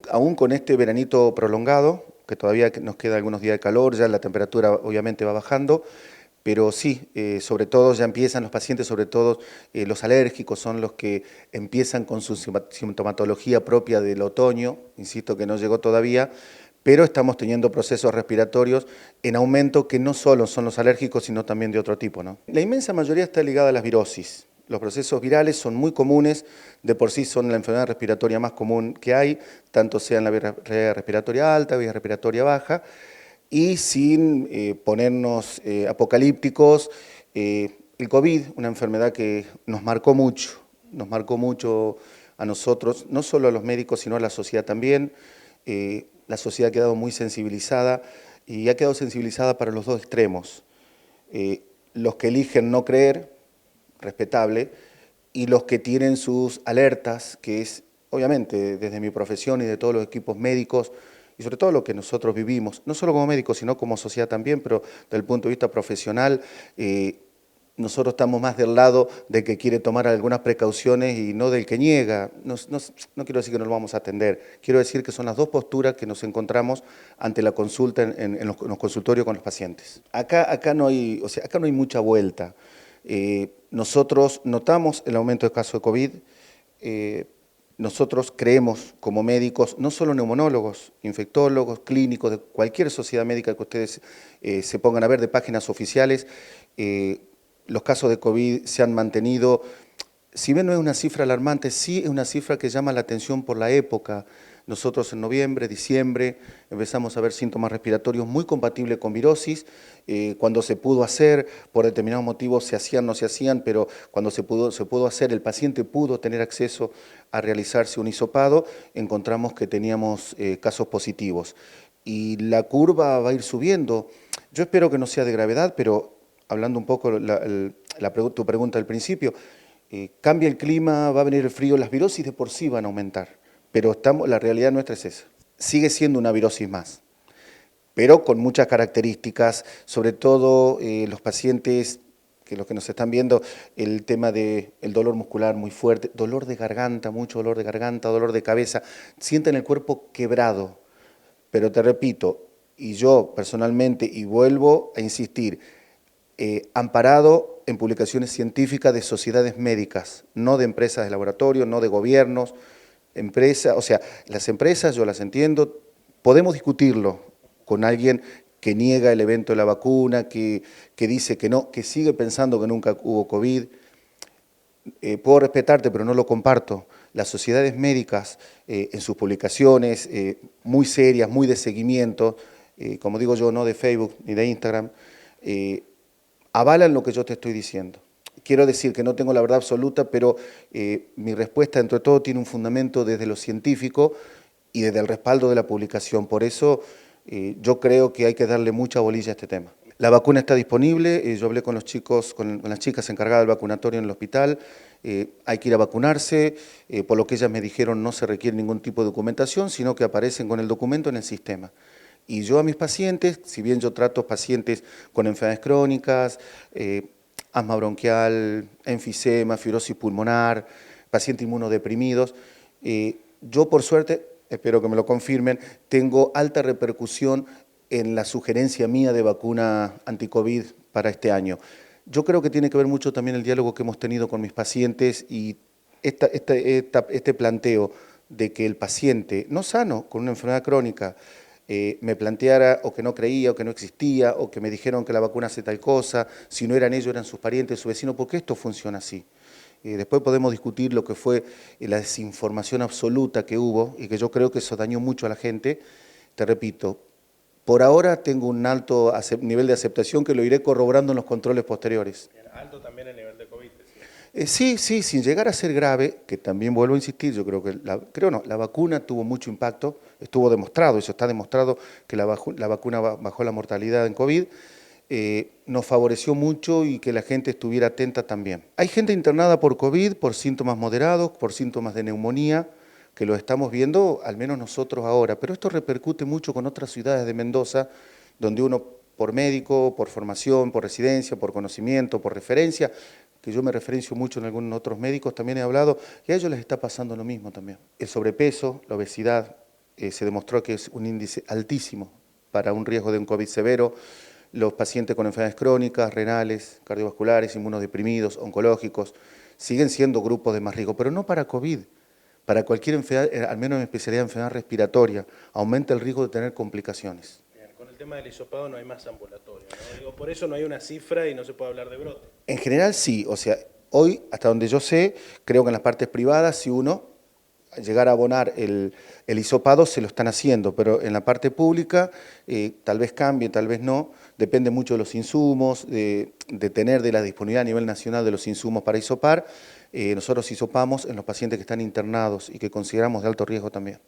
aún con este veranito prolongado, que todavía nos queda algunos días de calor, ya la temperatura obviamente va bajando, pero sí, sobre todo ya empiezan los pacientes, sobre todo los alérgicos, son los que empiezan con su sintomatología propia del otoño, insisto que no llegó todavía, pero estamos teniendo procesos respiratorios en aumento que no solo son los alérgicos, sino también de otro tipo, ¿no? La inmensa mayoría está ligada a las virosis. Los procesos virales son muy comunes, de por sí son la enfermedad respiratoria más común que hay, tanto sea en la vía respiratoria alta, vía respiratoria baja, y sin ponernos apocalípticos, el COVID, una enfermedad que nos marcó mucho a nosotros, no solo a los médicos, sino a la sociedad también. La sociedad ha quedado muy sensibilizada y ha quedado sensibilizada para los dos extremos. Los que eligen no creer, respetable, y los que tienen sus alertas, que es, obviamente, desde mi profesión y de todos los equipos médicos, y sobre todo lo que nosotros vivimos, no solo como médicos, sino como sociedad también, pero desde el punto de vista profesional, nosotros estamos más del lado del que quiere tomar algunas precauciones y no del que niega. No quiero decir que no lo vamos a atender, quiero decir que son las dos posturas que nos encontramos ante la consulta en los consultorios con los pacientes. Acá no hay, o sea, acá no hay mucha vuelta. Nosotros notamos el aumento de casos de COVID, nosotros creemos como médicos, no solo neumonólogos, infectólogos, clínicos, de cualquier sociedad médica que ustedes se pongan a ver de páginas oficiales, los casos de COVID se han mantenido. Si bien no es una cifra alarmante, sí es una cifra que llama la atención por la época. Nosotros en noviembre, diciembre, empezamos a ver síntomas respiratorios muy compatibles con virosis. Cuando se pudo hacer, por determinados motivos se hacían, no se hacían, pero cuando se pudo hacer, el paciente pudo tener acceso a realizarse un hisopado, encontramos que teníamos casos positivos. Y la curva va a ir subiendo. Yo espero que no sea de gravedad, pero hablando un poco tu pregunta al principio, cambia el clima, va a venir el frío, las virosis de por sí van a aumentar, pero la realidad nuestra es esa. Sigue siendo una virosis más, pero con muchas características, sobre todo los pacientes, que los que nos están viendo, el tema del dolor muscular muy fuerte, dolor de garganta, mucho dolor de garganta, dolor de cabeza, sienten el cuerpo quebrado, pero te repito, y yo personalmente, y vuelvo a insistir, amparado en publicaciones científicas de sociedades médicas, no de empresas de laboratorio, no de gobiernos, empresas, o sea, las empresas yo las entiendo, podemos discutirlo con alguien que niega el evento de la vacuna, que dice que no, que sigue pensando que nunca hubo COVID. Puedo respetarte, pero no lo comparto. Las sociedades médicas, en sus publicaciones muy serias, muy de seguimiento, como digo yo, no de Facebook ni de Instagram, avalan lo que yo te estoy diciendo. Quiero decir que no tengo la verdad absoluta, pero mi respuesta, entre todo, tiene un fundamento desde lo científico y desde el respaldo de la publicación. Por eso yo creo que hay que darle mucha bolilla a este tema. La vacuna está disponible, yo hablé con los chicos, con las chicas encargadas del vacunatorio en el hospital, hay que ir a vacunarse, por lo que ellas me dijeron no se requiere ningún tipo de documentación, sino que aparecen con el documento en el sistema. Y yo a mis pacientes, si bien yo trato pacientes con enfermedades crónicas, asma bronquial, enfisema, fibrosis pulmonar, pacientes inmunodeprimidos, yo por suerte, espero que me lo confirmen, tengo alta repercusión en la sugerencia mía de vacuna anticovid para este año. Yo creo que tiene que ver mucho también el diálogo que hemos tenido con mis pacientes y este planteo de que el paciente no sano, con una enfermedad crónica, me planteara o que no creía o que no existía o que me dijeron que la vacuna hace tal cosa, si no eran ellos, eran sus parientes, sus vecinos, ¿por qué esto funciona así? Después podemos discutir lo que fue la desinformación absoluta que hubo y que yo creo que eso dañó mucho a la gente. Te repito, por ahora tengo un alto nivel de aceptación que lo iré corroborando en los controles posteriores. Alto también el nivel de COVID, decía. Sí, sí, sin llegar a ser grave, que también vuelvo a insistir, yo creo que, la vacuna tuvo mucho impacto, estuvo demostrado, eso está demostrado que la vacuna bajó la mortalidad en COVID, nos favoreció mucho y que la gente estuviera atenta también. Hay gente internada por COVID, por síntomas moderados, por síntomas de neumonía, que lo estamos viendo, al menos nosotros ahora, pero esto repercute mucho con otras ciudades de Mendoza, donde uno por médico, por formación, por residencia, por conocimiento, por referencia, que yo me referencio mucho en algunos otros médicos, también he hablado, y a ellos les está pasando lo mismo también. El sobrepeso, la obesidad, se demostró que es un índice altísimo para un riesgo de un COVID severo. Los pacientes con enfermedades crónicas, renales, cardiovasculares, inmunodeprimidos, oncológicos, siguen siendo grupos de más riesgo, pero no para COVID. Para cualquier enfermedad, al menos en especialidad de enfermedad respiratoria, aumenta el riesgo de tener complicaciones. Bien, con el tema del hisopado no hay más ambulatorio, ¿no? Digo, por eso no hay una cifra y no se puede hablar de brote. En general sí, o sea, hoy, hasta donde yo sé, creo que en las partes privadas, si uno llegar a abonar el hisopado, se lo están haciendo, pero en la parte pública tal vez cambie, tal vez no, depende mucho de los insumos, de tener de la disponibilidad a nivel nacional de los insumos para hisopar. Nosotros hisopamos en los pacientes que están internados y que consideramos de alto riesgo también.